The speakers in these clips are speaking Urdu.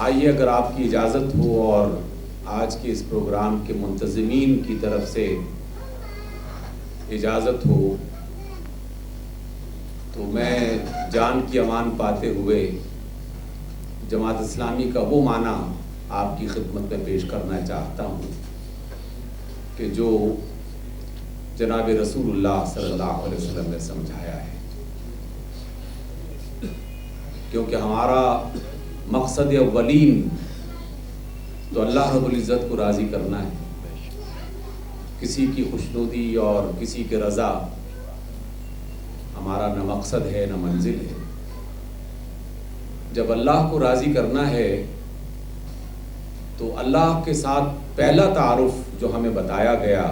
آئیے اگر آپ کی اجازت ہو اور آج کے اس پروگرام کے منتظمین کی طرف سے اجازت ہو تو میں جان کی امان پاتے ہوئے جماعت اسلامی کا وہ معنی آپ کی خدمت میں پیش کرنا چاہتا ہوں کہ جو جناب رسول اللہ صلی اللہ علیہ وسلم نے سمجھایا ہے، کیونکہ ہمارا مقصد اولین تو اللہ رب العزت کو راضی کرنا ہے، کسی کی خوشنودی اور کسی کے رضا ہمارا نہ مقصد ہے نہ منزل ہے۔ جب اللہ کو راضی کرنا ہے تو اللہ کے ساتھ پہلا تعارف جو ہمیں بتایا گیا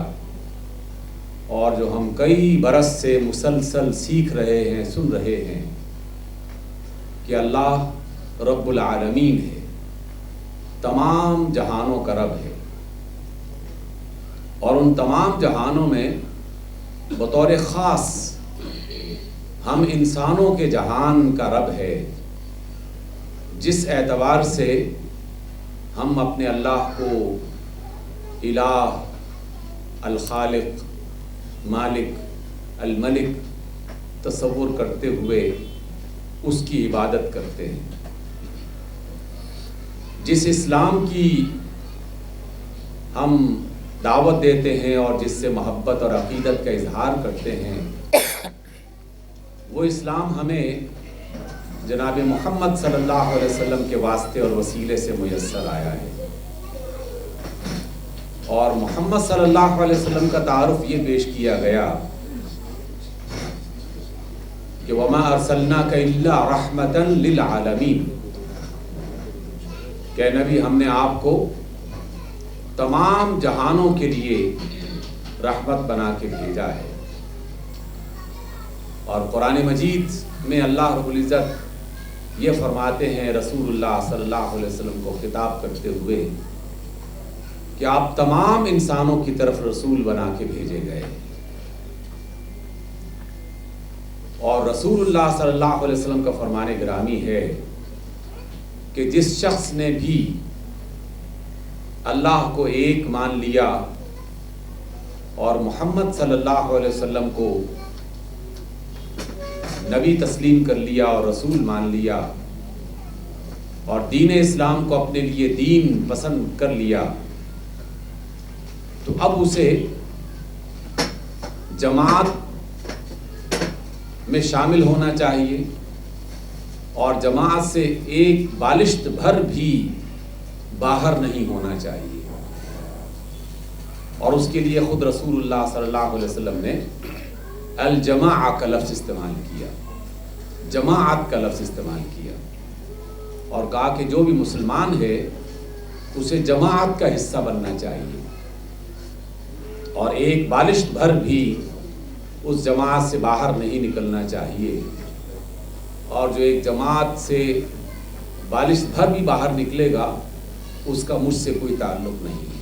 اور جو ہم کئی برس سے مسلسل سیکھ رہے ہیں، سن رہے ہیں کہ اللہ رب العالمین ہے، تمام جہانوں کا رب ہے، اور ان تمام جہانوں میں بطور خاص ہم انسانوں کے جہان کا رب ہے، جس اعتبار سے ہم اپنے اللہ کو الہ، الخالق، مالک، الملک تصور کرتے ہوئے اس کی عبادت کرتے ہیں۔ جس اسلام کی ہم دعوت دیتے ہیں اور جس سے محبت اور عقیدت کا اظہار کرتے ہیں، وہ اسلام ہمیں جناب محمد صلی اللہ علیہ وسلم کے واسطے اور وسیلے سے میسر آیا ہے، اور محمد صلی اللہ علیہ وسلم کا تعارف یہ پیش کیا گیا کہ وَمَا أَرْسَلْنَاكَ إِلَّا رَحْمَةً لِلْعَالَمِينَ، کہ نبی ہم نے آپ کو تمام جہانوں کے لیے رحمت بنا کے بھیجا ہے۔ اور قرآن مجید میں اللہ رب العزت یہ فرماتے ہیں رسول اللہ صلی اللہ علیہ وسلم کو خطاب کرتے ہوئے کہ آپ تمام انسانوں کی طرف رسول بنا کے بھیجے گئے، اور رسول اللہ صلی اللہ علیہ وسلم کا فرمان گرامی ہے کہ جس شخص نے بھی اللہ کو ایک مان لیا اور محمد صلی اللہ علیہ وسلم کو نبی تسلیم کر لیا اور رسول مان لیا اور دین اسلام کو اپنے لیے دین پسند کر لیا، تو اب اسے جماعت میں شامل ہونا چاہیے، اور جماعت سے ایک بالشت بھر بھی باہر نہیں ہونا چاہیے۔ اور اس کے لیے خود رسول اللہ صلی اللہ علیہ وسلم نے الجماعہ کا لفظ استعمال کیا، جماعت کا لفظ استعمال کیا، اور کہا کہ جو بھی مسلمان ہے اسے جماعت کا حصہ بننا چاہیے، اور ایک بالشت بھر بھی اس جماعت سے باہر نہیں نکلنا چاہیے، اور جو ایک جماعت سے بالشت بھر بھی باہر نکلے گا اس کا مجھ سے کوئی تعلق نہیں۔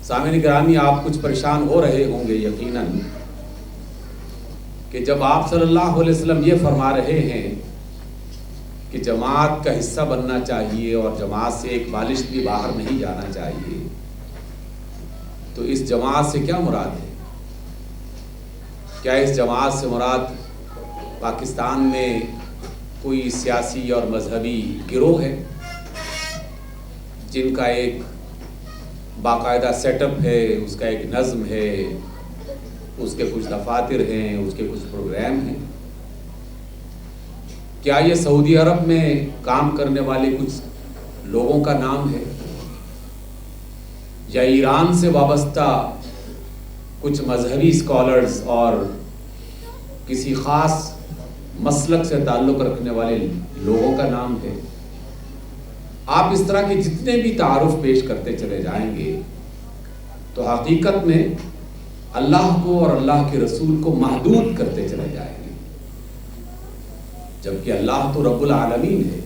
سامعین گرامی، آپ کچھ پریشان ہو رہے ہوں گے یقیناً کہ جب آپ صلی اللہ علیہ وسلم یہ فرما رہے ہیں کہ جماعت کا حصہ بننا چاہیے اور جماعت سے ایک بالشت بھی باہر نہیں جانا چاہیے، تو اس جماعت سے کیا مراد ہے؟ کیا اس جماعت سے مراد پاکستان میں کوئی سیاسی اور مذہبی گروہ ہے جن کا ایک باقاعدہ سیٹ اپ ہے، اس کا ایک نظم ہے، اس کے کچھ دفاتر ہیں، اس کے کچھ پروگرام ہیں؟ کیا یہ سعودی عرب میں کام کرنے والے کچھ لوگوں کا نام ہے، یا ایران سے وابستہ کچھ مذہبی اسکالرز اور کسی خاص مسلک سے تعلق رکھنے والے لوگوں کا نام ہے؟ آپ اس طرح کے جتنے بھی تعارف پیش کرتے چلے جائیں گے تو حقیقت میں اللہ کو اور اللہ کے رسول کو محدود کرتے چلے جائیں گے، جبکہ اللہ تو رب العالمین ہے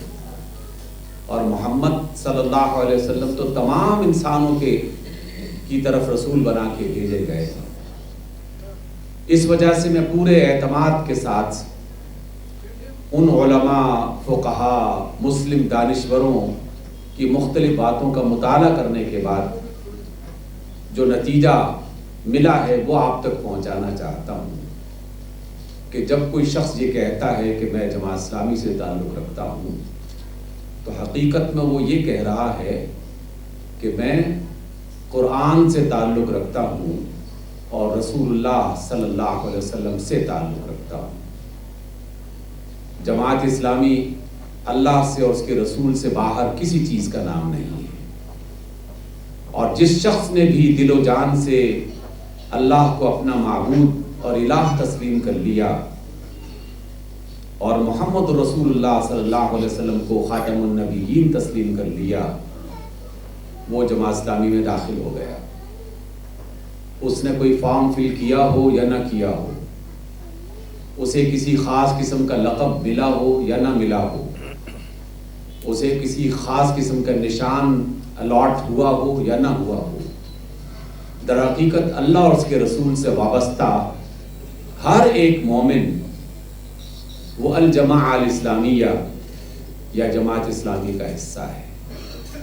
اور محمد صلی اللہ علیہ وسلم تو تمام انسانوں کی طرف رسول بنا کے بھیجے گئے ہیں۔ اس وجہ سے میں پورے اعتماد کے ساتھ ان علماء فقہا مسلم دانشوروں کی مختلف باتوں کا مطالعہ کرنے کے بعد جو نتیجہ ملا ہے وہ آپ تک پہنچانا چاہتا ہوں کہ جب کوئی شخص یہ کہتا ہے کہ میں جماعت اسلامی سے تعلق رکھتا ہوں تو حقیقت میں وہ یہ کہہ رہا ہے کہ میں قرآن سے تعلق رکھتا ہوں اور رسول اللہ صلی اللہ علیہ وسلم سے تعلق رکھتا ہوں۔ جماعت اسلامی اللہ سے اور اس کے رسول سے باہر کسی چیز کا نام نہیں ہے، اور جس شخص نے بھی دل و جان سے اللہ کو اپنا معبود اور الہ تسلیم کر لیا اور محمد رسول اللہ صلی اللہ علیہ وسلم کو خاتم النبیین تسلیم کر لیا، وہ جماعت اسلامی میں داخل ہو گیا۔ اس نے کوئی فارم فل کیا ہو یا نہ کیا ہو، اسے کسی خاص قسم کا لقب ملا ہو یا نہ ملا ہو، اسے کسی خاص قسم کا نشان الاٹ ہوا ہو یا نہ ہوا ہو، در حقیقت اللہ اور اس کے رسول سے وابستہ ہر ایک مومن وہ الجماعہ الاسلامیہ یا جماعت اسلامی کا حصہ ہے۔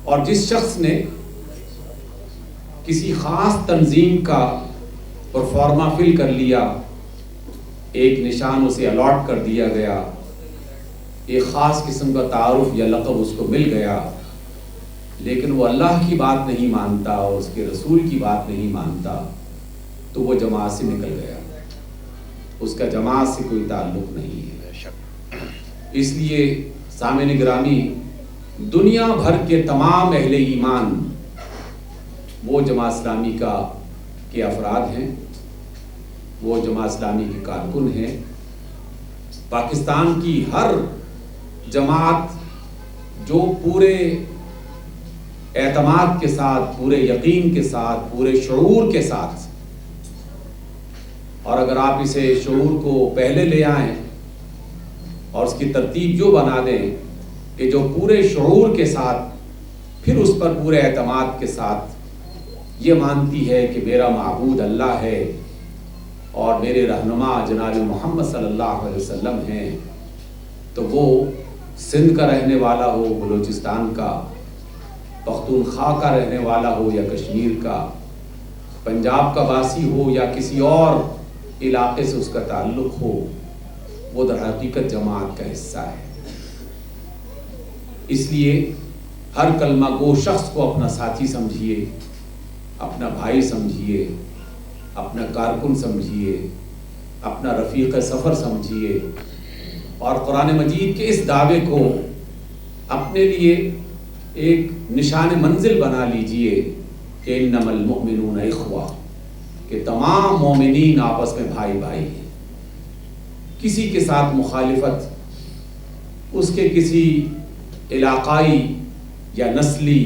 اور جس شخص نے کسی خاص تنظیم کا پرفارما فل کر لیا، ایک نشان اسے الاٹ کر دیا گیا، ایک خاص قسم کا تعارف یا لقب اس کو مل گیا، لیکن وہ اللہ کی بات نہیں مانتا اور اس کے رسول کی بات نہیں مانتا، تو وہ جماعت سے نکل گیا، اس کا جماعت سے کوئی تعلق نہیں ہے۔ اس لیے سامعین گرامی، دنیا بھر کے تمام اہل ایمان وہ جماعت اسلامی کے افراد ہیں، وہ جماعت اسلامی کے کارکن ہیں۔ پاکستان کی ہر جماعت جو پورے اعتماد کے ساتھ، پورے یقین کے ساتھ، پورے شعور کے ساتھ، اور اگر آپ اسے شعور کو پہلے لے آئیں اور اس کی ترتیب جو بنا دیں کہ جو پورے شعور کے ساتھ پھر اس پر پورے اعتماد کے ساتھ یہ مانتی ہے کہ میرا معبود اللہ ہے اور میرے رہنما جناب محمد صلی اللہ علیہ وسلم ہیں، تو وہ سندھ کا رہنے والا ہو، بلوچستان کا، پختونخوا کا رہنے والا ہو یا کشمیر کا، پنجاب کا باسی ہو یا کسی اور علاقے سے اس کا تعلق ہو، وہ در حقیقت جماعت کا حصہ ہے۔ اس لیے ہر کلمہ گو شخص کو اپنا ساتھی سمجھیے، اپنا بھائی سمجھیے، اپنا کارکن سمجھیے، اپنا رفیق سفر سمجھیے، اور قرآن مجید کے اس دعوے کو اپنے لیے ایک نشان منزل بنا لیجئے کہ انما المؤمنون اخوہ، کہ تمام مومنین آپس میں بھائی بھائی ہیں۔ کسی کے ساتھ مخالفت اس کے کسی علاقائی یا نسلی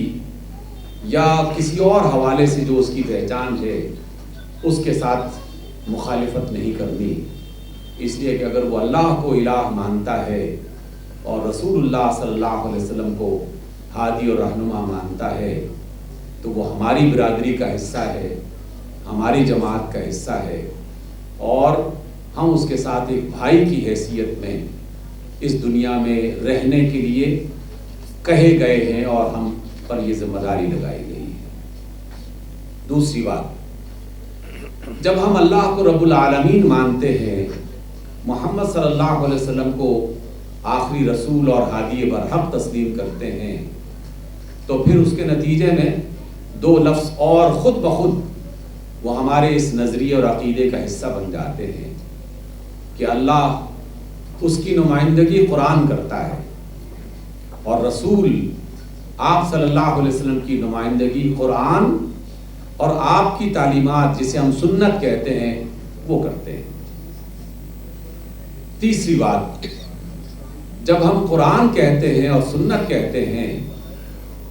یا کسی اور حوالے سے جو اس کی پہچان ہے اس کے ساتھ مخالفت نہیں کرنی، اس لیے کہ اگر وہ اللہ کو الہ مانتا ہے اور رسول اللہ صلی اللہ علیہ وسلم کو ہادی اور رہنما مانتا ہے تو وہ ہماری برادری کا حصہ ہے، ہماری جماعت کا حصہ ہے، اور ہم اس کے ساتھ ایک بھائی کی حیثیت میں اس دنیا میں رہنے کے لیے کہے گئے ہیں اور ہم پر یہ ذمہ داری لگائی گئی ہے۔ دوسری بات، جب ہم اللہ کو رب العالمین مانتے ہیں، محمد صلی اللہ علیہ وسلم کو آخری رسول اور ہادی برحق تسلیم کرتے ہیں، تو پھر اس کے نتیجے میں دو لفظ اور خود بخود وہ ہمارے اس نظریے اور عقیدے کا حصہ بن جاتے ہیں کہ اللہ اس کی نمائندگی قرآن کرتا ہے اور رسول آپ صلی اللہ علیہ وسلم کی نمائندگی قرآن اور آپ کی تعلیمات جسے ہم سنت کہتے ہیں وہ کرتے ہیں۔ تیسری بات، جب ہم قرآن کہتے ہیں اور سنت کہتے ہیں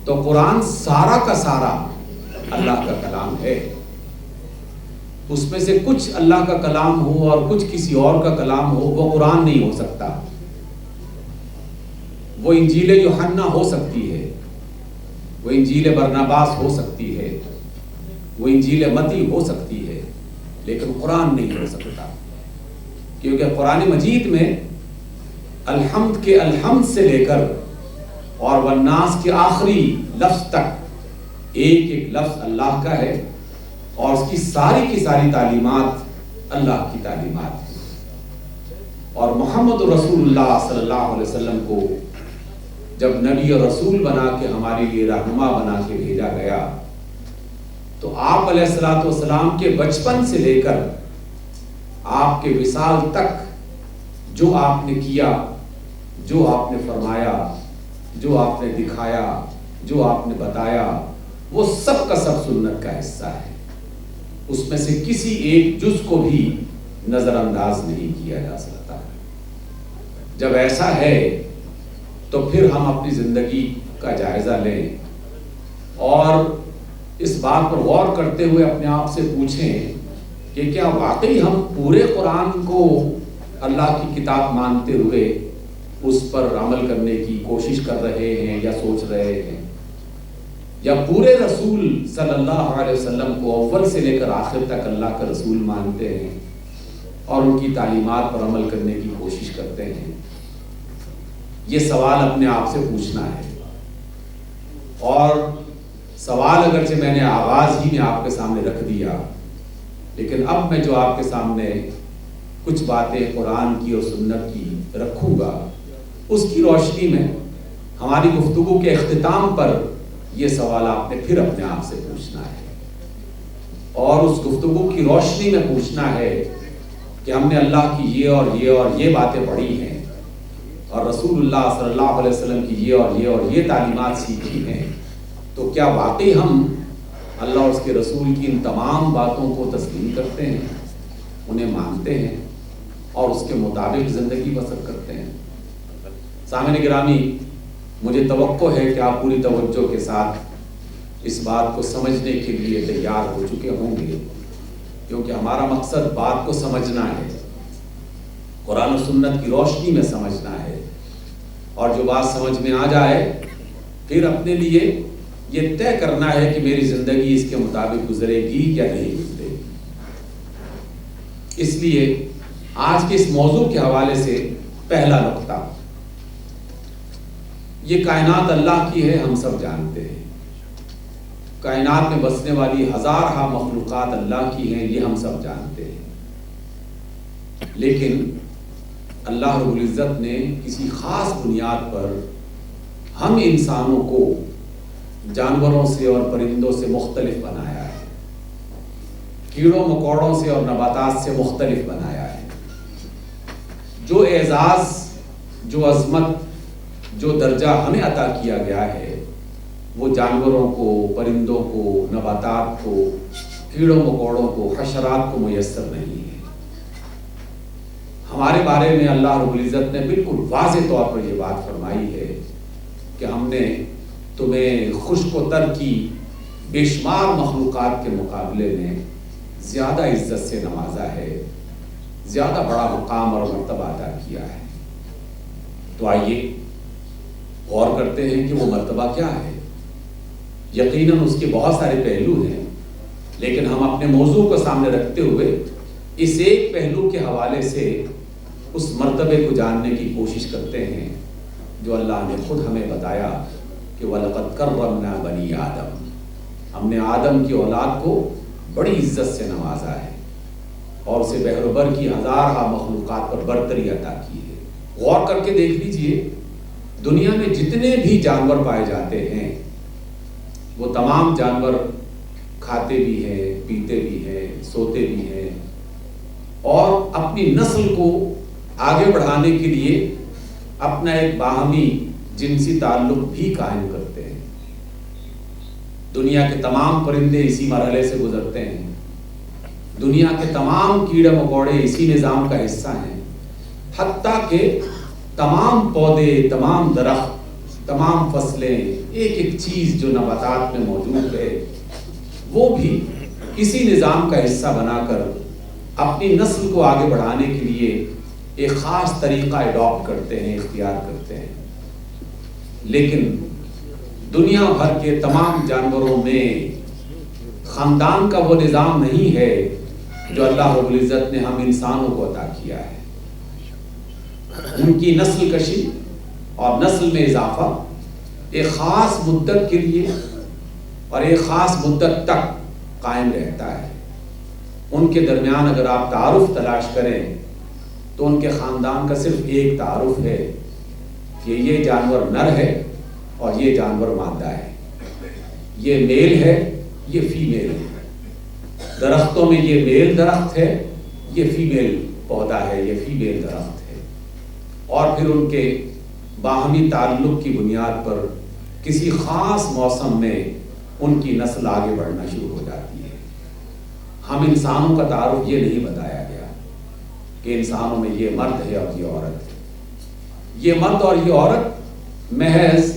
تو قرآن سارا کا سارا اللہ کا کلام ہے، اس میں سے کچھ اللہ کا کلام ہو اور کچھ کسی اور کا کلام ہو وہ قرآن نہیں ہو سکتا۔ وہ انجیل یوحنا ہو سکتی ہے، وہ انجیل برناباس ہو سکتی ہے، وہ انجیل متی ہو سکتی ہے، لیکن قرآن نہیں ہو سکتا، کیونکہ قرآن مجید میں الحمد کے الحمد سے لے کر اور والناس کے آخری لفظ تک ایک ایک لفظ اللہ کا ہے، اور اس کی ساری تعلیمات اللہ کی تعلیمات ہیں۔ اور محمد رسول اللہ صلی اللہ علیہ وسلم کو جب نبی اور رسول بنا کے ہمارے لیے رہنما بنا کے بھیجا گیا، تو آپ علیہ الصلوۃ والسلام کے بچپن سے لے کر آپ کے وصال تک جو آپ نے کیا، جو آپ نے فرمایا، جو آپ نے دکھایا، جو آپ نے بتایا، وہ سب کا سب سنت کا حصہ ہے۔ اس میں سے کسی ایک جز کو بھی نظر انداز نہیں کیا جا سکتا۔ جب ایسا ہے تو پھر ہم اپنی زندگی کا جائزہ لیں اور اس بات پر غور کرتے ہوئے اپنے آپ سے پوچھیں کہ کیا واقعی ہم پورے قرآن کو اللہ کی کتاب مانتے ہوئے اس پر عمل کرنے کی کوشش کر رہے ہیں یا سوچ رہے ہیں، یا پورے رسول صلی اللہ علیہ وسلم کو اول سے لے کر آخر تک اللہ کا رسول مانتے ہیں اور ان کی تعلیمات پر عمل کرنے کی کوشش کرتے ہیں؟ یہ سوال اپنے آپ سے پوچھنا ہے۔ اور سوال اگرچہ میں نے آغاز ہی میں آپ کے سامنے رکھ دیا، لیکن اب میں جو آپ کے سامنے کچھ باتیں قرآن کی اور سنت کی رکھوں گا، اس کی روشنی میں ہماری گفتگو کے اختتام پر یہ سوال آپ نے پھر اپنے آپ سے پوچھنا ہے، اور اس گفتگو کی روشنی میں پوچھنا ہے کہ ہم نے اللہ کی یہ اور یہ باتیں پڑھی ہیں اور رسول اللہ صلی اللہ علیہ وسلم کی یہ اور یہ تعلیمات سیکھی ہیں، تو کیا واقعی ہم اللہ اور اس کے رسول کی ان تمام باتوں کو تسلیم کرتے ہیں، انہیں مانتے ہیں اور اس کے مطابق زندگی بسر کرتے ہیں؟ سامعین گرامی، مجھے توقع ہے کہ آپ پوری توجہ کے ساتھ اس بات کو سمجھنے کے لیے تیار ہو چکے ہوں گے، کیونکہ ہمارا مقصد بات کو سمجھنا ہے، قرآن و سنت کی روشنی میں سمجھنا ہے، اور جو بات سمجھ میں آ جائے پھر اپنے لیے یہ طے کرنا ہے کہ میری زندگی اس کے مطابق گزرے گی یا نہیں گزرے گی۔ اس لیے آج کے اس موضوع کے حوالے سے پہلا نقطہ، یہ کائنات اللہ کی ہے، ہم سب جانتے ہیں۔ کائنات میں بسنے والی ہزارہ مخلوقات اللہ کی ہیں، یہ ہم سب جانتے ہیں۔ لیکن اللہ رب العزت نے کسی خاص بنیاد پر ہم انسانوں کو جانوروں سے اور پرندوں سے مختلف بنایا ہے، کیڑوں مکوڑوں سے اور نباتات سے مختلف بنایا ہے۔ جو اعزاز، جو عظمت، جو درجہ ہمیں عطا کیا گیا ہے، وہ جانوروں کو، پرندوں کو، نباتات کو، کیڑوں مکوڑوں کو، حشرات کو میسر نہیں ہے۔ ہمارے بارے میں اللہ رب العزت نے بالکل واضح طور پر یہ بات فرمائی ہے کہ ہم نے تمہیں خشک و تر کی بے شمار مخلوقات کے مقابلے میں زیادہ عزت سے نوازا ہے، زیادہ بڑا مقام اور مرتبہ عطا کیا ہے۔ تو آئیے غور کرتے ہیں کہ وہ مرتبہ کیا ہے۔ یقیناً اس کے بہت سارے پہلو ہیں، لیکن ہم اپنے موضوع کو سامنے رکھتے ہوئے اس ایک پہلو کے حوالے سے اس مرتبے کو جاننے کی کوشش کرتے ہیں جو اللہ نے خود ہمیں بتایا کہ وَلَقَدْ كَرَّمْنَا بَنِي آدم، ہم نے آدم کی اولاد کو بڑی عزت سے نوازا ہے اور اسے بحر و بر کی ہزارہ مخلوقات پر برتری عطا کی ہے۔ غور کر کے دیکھ لیجئے، دنیا میں جتنے بھی جانور پائے جاتے ہیں وہ تمام جانور کھاتے بھی ہیں، پیتے بھی ہیں، سوتے بھی ہیں، اور اپنی نسل کو آگے بڑھانے کے لیے اپنا ایک باہمی جنسی تعلق بھی قائم کرتے ہیں۔ دنیا کے تمام پرندے اسی مرحلے سے گزرتے ہیں، دنیا کے تمام کیڑے مکوڑے اسی نظام کا حصہ ہیں، حتیٰ کہ تمام پودے، تمام درخت، تمام فصلیں، ایک ایک چیز جو نباتات میں موجود ہے، وہ بھی اسی نظام کا حصہ بنا کر اپنی نسل کو آگے بڑھانے کے لیے ایک خاص طریقہ اڈاپٹ کرتے ہیں، اختیار کرتے ہیں۔ لیکن دنیا بھر کے تمام جانوروں میں خاندان کا وہ نظام نہیں ہے جو اللہ رب العزت نے ہم انسانوں کو عطا کیا ہے۔ ان کی نسل کشی اور نسل میں اضافہ ایک خاص مدت کے لیے اور ایک خاص مدت تک قائم رہتا ہے۔ ان کے درمیان اگر آپ تعارف تلاش کریں تو ان کے خاندان کا صرف ایک تعارف ہے کہ یہ جانور نر ہے اور یہ جانور مادہ ہے، یہ میل ہے یہ فیمیل ہے، درختوں میں یہ میل درخت ہے یہ فیمیل پودا ہے، یہ فیمیل درخت ہے، اور پھر ان کے باہمی تعلق کی بنیاد پر کسی خاص موسم میں ان کی نسل آگے بڑھنا شروع ہو جاتی ہے۔ ہم انسانوں کا تعارف یہ نہیں بتایا گیا کہ انسانوں میں یہ مرد ہے اور یہ عورت ہے۔ یہ مرد اور یہ عورت محض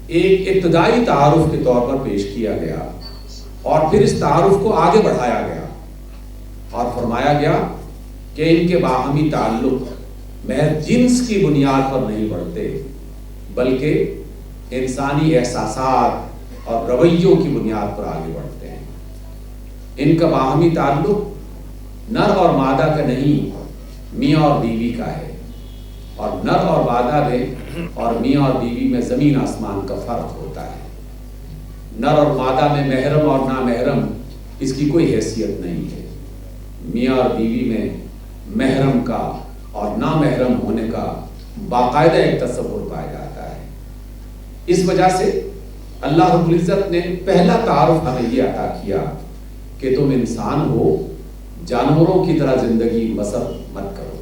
ایک ابتدائی تعارف کے طور پر پیش کیا گیا، اور پھر اس تعارف کو آگے بڑھایا گیا اور فرمایا گیا کہ ان کے باہمی تعلق محض جنس کی بنیاد پر نہیں بڑھتے بلکہ انسانی احساسات اور رویوں کی بنیاد پر آگے بڑھتے ہیں۔ ان کا باہمی تعلق نر اور مادہ کا نہیں، میاں اور بیوی کا ہے، اور نر اور مادہ میں اور میاں اور بیوی میں زمین آسمان کا فرق ہوتا ہے۔ نر اور مادہ میں محرم اور نامحرم اس کی کوئی حیثیت نہیں ہے، میاں اور بیوی میں محرم کا اور نامحرم ہونے کا باقاعدہ ایک تصور پایا جاتا ہے۔ اس وجہ سے اللہ رب العزت نے پہلا تعارف ہمیں یہ عطا کیا کہ تم انسان ہو، جانوروں کی طرح زندگی بسر مت کرو،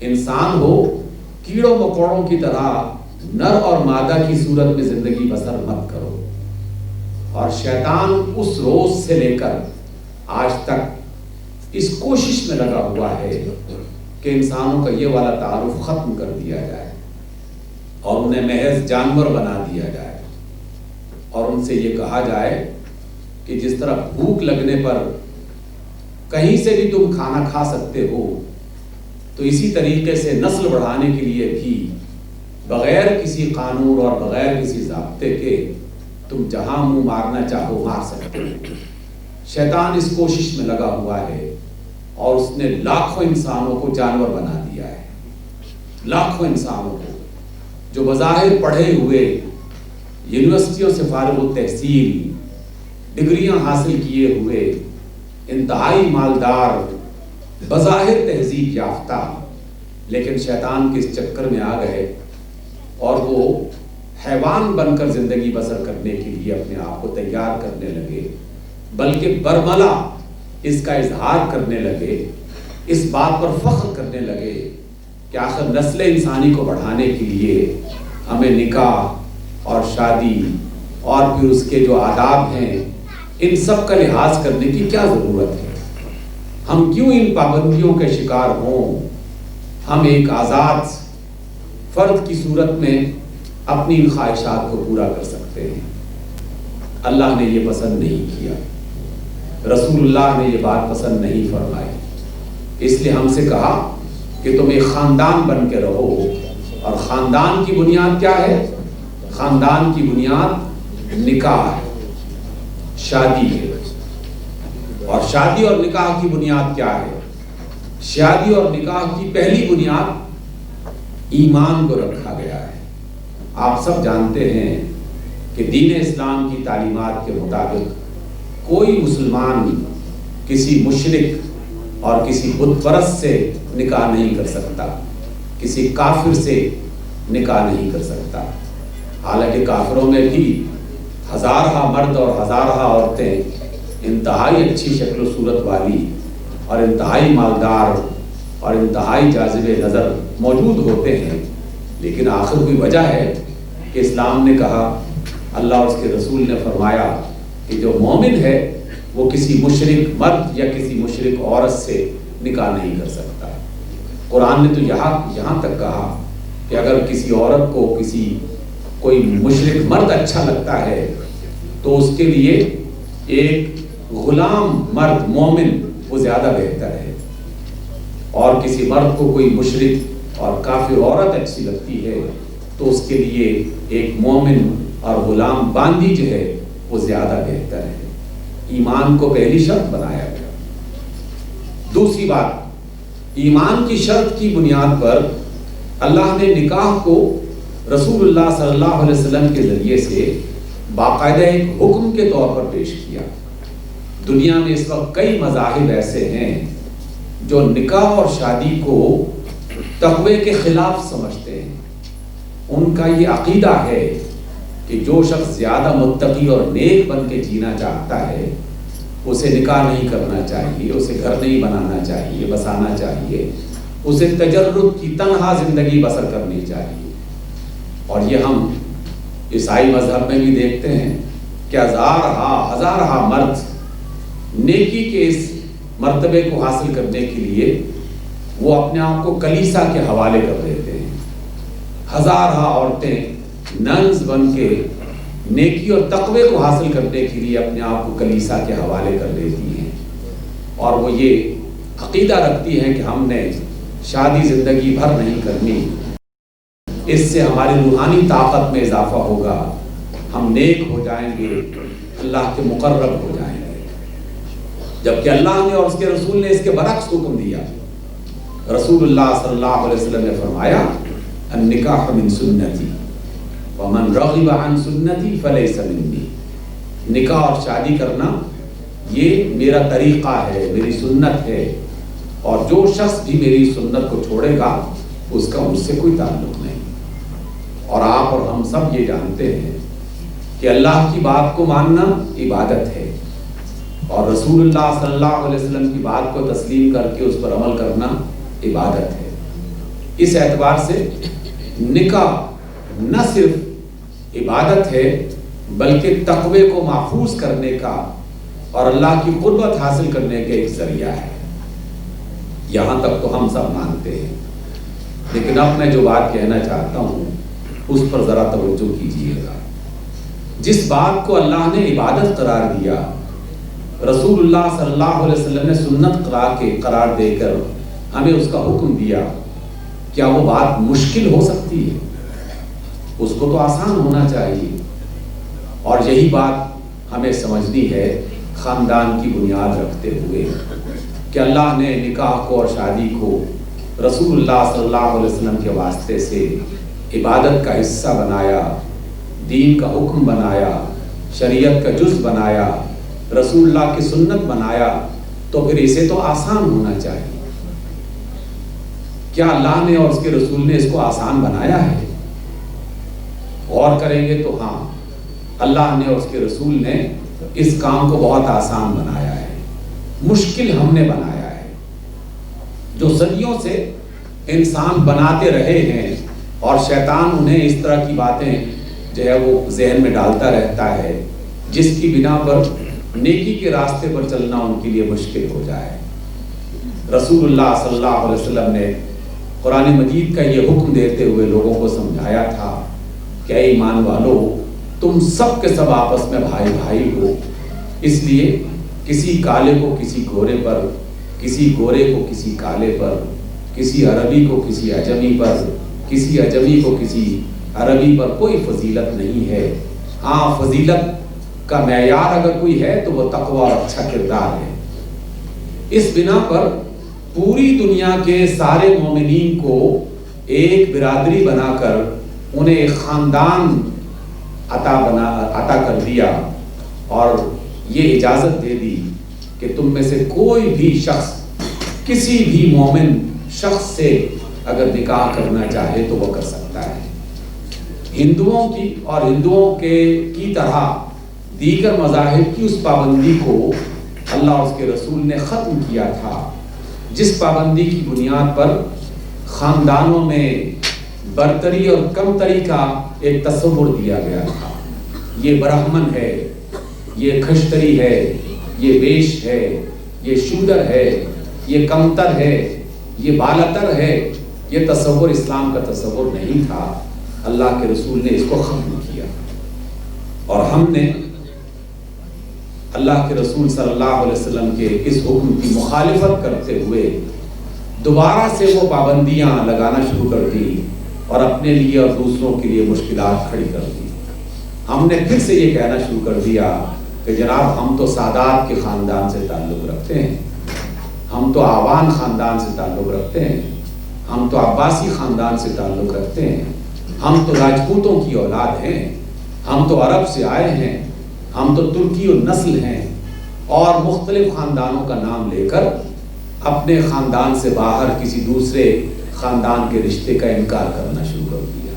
انسان ہو کیڑوں مکوڑوں کی طرح نر اور مادہ کی صورت میں زندگی بسر مت کرو۔ اور شیطان اس روز سے لے کر آج تک اس کوشش میں لگا ہوا ہے کہ انسانوں کا یہ والا تعارف ختم کر دیا جائے اور انہیں محض جانور بنا دیا جائے، اور ان سے یہ کہا جائے کہ جس طرح بھوک لگنے پر کہیں سے بھی تم کھانا کھا سکتے ہو، تو اسی طریقے سے نسل بڑھانے کے لیے بھی بغیر کسی قانون اور بغیر کسی ضابطے کے تم جہاں منہ مارنا چاہو مار سکتے ہو۔ شیطان اس کوشش میں لگا ہوا ہے اور اس نے لاکھوں انسانوں کو جانور بنا دیا ہے، لاکھوں انسانوں کو جو بظاہر پڑھے ہوئے، یونیورسٹیوں سے فارغ التحصیل، ڈگریاں حاصل کیے ہوئے، انتہائی مالدار، بظاہر تہذیب یافتہ، لیکن شیطان کے اس چکر میں آ گئے اور وہ حیوان بن کر زندگی بسر کرنے کے لیے اپنے آپ کو تیار کرنے لگے، بلکہ برملا اس کا اظہار کرنے لگے، اس بات پر فخر کرنے لگے کہ آخر نسل انسانی کو بڑھانے کے لیے ہمیں نکاح اور شادی اور پھر اس کے جو آداب ہیں ان سب کا لحاظ کرنے کی کیا ضرورت ہے، ہم کیوں ان پابندیوں کے شکار ہوں، ہم ایک آزاد فرد کی صورت میں اپنی ان خواہشات کو پورا کر سکتے ہیں۔ اللہ نے یہ پسند نہیں کیا، رسول اللہ نے یہ بات پسند نہیں فرمائی، اس لیے ہم سے کہا کہ تم ایک خاندان بن کے رہو، اور خاندان کی بنیاد کیا ہے؟ خاندان کی بنیاد نکاح ہے، شادی ہے، اور شادی اور نکاح کی بنیاد کیا ہے؟ شادی اور نکاح کی پہلی بنیاد ایمان کو رکھا گیا ہے۔ آپ سب جانتے ہیں کہ دین اسلام کی تعلیمات کے مطابق کوئی مسلمان کسی مشرک اور کسی بت پرست سے نکاح نہیں کر سکتا، کسی کافر سے نکاح نہیں کر سکتا، حالانکہ کافروں میں بھی ہزارہ مرد اور ہزارہ عورتیں انتہائی اچھی شکل و صورت والی اور انتہائی مالدار اور انتہائی جاذب نظر موجود ہوتے ہیں، لیکن آخر کوئی وجہ ہے کہ اسلام نے کہا، اللہ اور اس کے رسول نے فرمایا کہ جو مومن ہے وہ کسی مشرک مرد یا کسی مشرک عورت سے نکاح نہیں کر سکتا۔ قرآن نے تو یہاں تک کہا کہ اگر کسی عورت کو کوئی مشرک مرد اچھا لگتا ہے تو اس کے لیے ایک غلام مرد مومن وہ زیادہ بہتر ہے، اور کسی مرد کو کوئی مشرک اور کافر عورت اچھی لگتی ہے تو اس کے لیے ایک مومن اور غلام باندی جو ہے وہ زیادہ بہتر ہے۔ ایمان کو پہلی شرط بنایا گیا۔ دوسری بات، ایمان کی شرط کی بنیاد پر اللہ نے نکاح کو رسول اللہ صلی اللہ علیہ وسلم کے ذریعے سے باقاعدہ ایک حکم کے طور پر پیش کیا۔ دنیا میں اس وقت کئی مذاہب ایسے ہیں جو نکاح اور شادی کو تقوی کے خلاف سمجھتے ہیں۔ ان کا یہ عقیدہ ہے کہ جو شخص زیادہ متقی اور نیک بن کے جینا چاہتا ہے اسے نکاح نہیں کرنا چاہیے، اسے گھر نہیں بنانا چاہیے، بسانا چاہیے، اسے تجرد کی تنہا زندگی بسر کرنی چاہیے۔ اور یہ ہم عیسائی مذہب میں بھی دیکھتے ہیں کہ ہزارہ مرد نیکی کے اس مرتبے کو حاصل کرنے کے لیے وہ اپنے آپ کو کلیسا کے حوالے کر دیتے ہیں۔ ہزارہ عورتیں ننز بن کے نیکی اور تقوی کو حاصل کرنے کے لیے اپنے آپ کو کلیسا کے حوالے کر دیتی ہیں، اور وہ یہ عقیدہ رکھتی ہیں کہ ہم نے شادی زندگی بھر نہیں کرنی، اس سے ہماری روحانی طاقت میں اضافہ ہوگا، ہم نیک ہو جائیں گے، اللہ کے مقرب ہو جائیں گے۔ جبکہ اللہ نے اور اس کے رسول نے اس کے برعکس حکم دیا۔ رسول اللہ صلی اللہ علیہ وسلم نے فرمایا النکاح من سنتی ومن رغب عن سنتی فلیس منی۔ نکاح اور شادی کرنا یہ میرا طریقہ ہے، میری سنت ہے، اور جو شخص بھی میری سنت کو چھوڑے گا اس کا مجھ سے کوئی تعلق نہیں۔ اور آپ اور ہم سب یہ جانتے ہیں کہ اللہ کی بات کو ماننا عبادت ہے، اور رسول اللہ صلی اللہ علیہ وسلم کی بات کو تسلیم کر کے اس پر عمل کرنا عبادت ہے۔ اس اعتبار سے نکاح نہ صرف عبادت ہے بلکہ تقوی کو محفوظ کرنے کا اور اللہ کی قربت حاصل کرنے کا ایک ذریعہ ہے۔ یہاں تک تو ہم سب مانتے ہیں، لیکن اب میں جو بات کہنا چاہتا ہوں اس پر ذرا توجہ کیجیے گا۔ جس بات کو اللہ نے عبادت قرار دیا، رسول اللہ صلی اللہ علیہ وسلم نے سنت قرار دے کر ہمیں اس کا حکم دیا، کیا وہ بات مشکل ہو سکتی ہے؟ اس کو تو آسان ہونا چاہیے، اور یہی بات ہمیں سمجھنی ہے خاندان کی بنیاد رکھتے ہوئے کہ اللہ نے نکاح کو اور شادی کو رسول اللہ صلی اللہ علیہ وسلم کے واسطے سے عبادت کا حصہ بنایا، دین کا حکم بنایا، شریعت کا جز بنایا، رسول اللہ کی سنت بنایا، تو پھر اسے تو آسان ہونا چاہیے۔ کیا اللہ نے اور اس کے رسول نے اس کو آسان بنایا ہے؟ غور کریں گے تو ہاں، اللہ نے اور اس کے رسول نے اس کام کو بہت آسان بنایا ہے، مشکل ہم نے بنایا ہے۔ جو صدیوں سے انسان بناتے رہے ہیں اور شیطان انہیں اس طرح کی باتیں جو ہے وہ ذہن میں ڈالتا رہتا ہے جس کی بنا پر نیکی کے راستے پر چلنا ان کے لیے مشکل ہو جائے۔ رسول اللہ صلی اللہ علیہ وسلم نے قرآن مجید کا یہ حکم دیتے ہوئے لوگوں کو سمجھایا تھا کہ اے ایمان والو، تم سب کے سب آپس میں بھائی بھائی ہو، اس لیے کسی کالے کو کسی گورے پر، کسی گورے کو کسی کالے پر، کسی عربی کو کسی عجمی پر، کسی عجمی کو کسی عربی پر کوئی فضیلت نہیں ہے۔ ہاں، فضیلت کا معیار اگر کوئی ہے تو وہ تقوی اور اچھا کردار ہے۔ اس بنا پر پوری دنیا کے سارے مومنین کو ایک برادری بنا کر انہیں ایک خاندان عطا کر دیا، اور یہ اجازت دے دی کہ تم میں سے کوئی بھی شخص کسی بھی مومن شخص سے اگر نکاح کرنا چاہے تو وہ کر سکتا ہے۔ ہندوؤں کی اور ہندوؤں کی طرح دیگر مذاہب کی اس پابندی کو اللہ اور اس کے رسول نے ختم کیا تھا، جس پابندی کی بنیاد پر خاندانوں میں برتری اور کمتری کا ایک تصور دیا گیا تھا۔ یہ برہمن ہے، یہ کھشتری ہے، یہ ویش ہے، یہ شودر ہے، یہ کمتر ہے، یہ بالتر ہے۔ یہ تصور اسلام کا تصور نہیں تھا، اللہ کے رسول نے اس کو ختم کیا، اور ہم نے اللہ کے رسول صلی اللہ علیہ وسلم کے اس حکم کی مخالفت کرتے ہوئے دوبارہ سے وہ پابندیاں لگانا شروع کر دی اور اپنے لیے اور دوسروں کے لیے مشکلات کھڑی کر دی۔ ہم نے پھر سے یہ کہنا شروع کر دیا کہ جناب، ہم تو سادات کے خاندان سے تعلق رکھتے ہیں، ہم تو آوان خاندان سے تعلق رکھتے ہیں، ہم تو عباسی خاندان سے تعلق رکھتے ہیں، ہم تو راجپوتوں کی اولاد ہیں، ہم تو عرب سے آئے ہیں، ہم تو ترکی و نسل ہیں، اور مختلف خاندانوں کا نام لے کر اپنے خاندان سے باہر کسی دوسرے خاندان کے رشتے کا انکار کرنا شروع کر دیا۔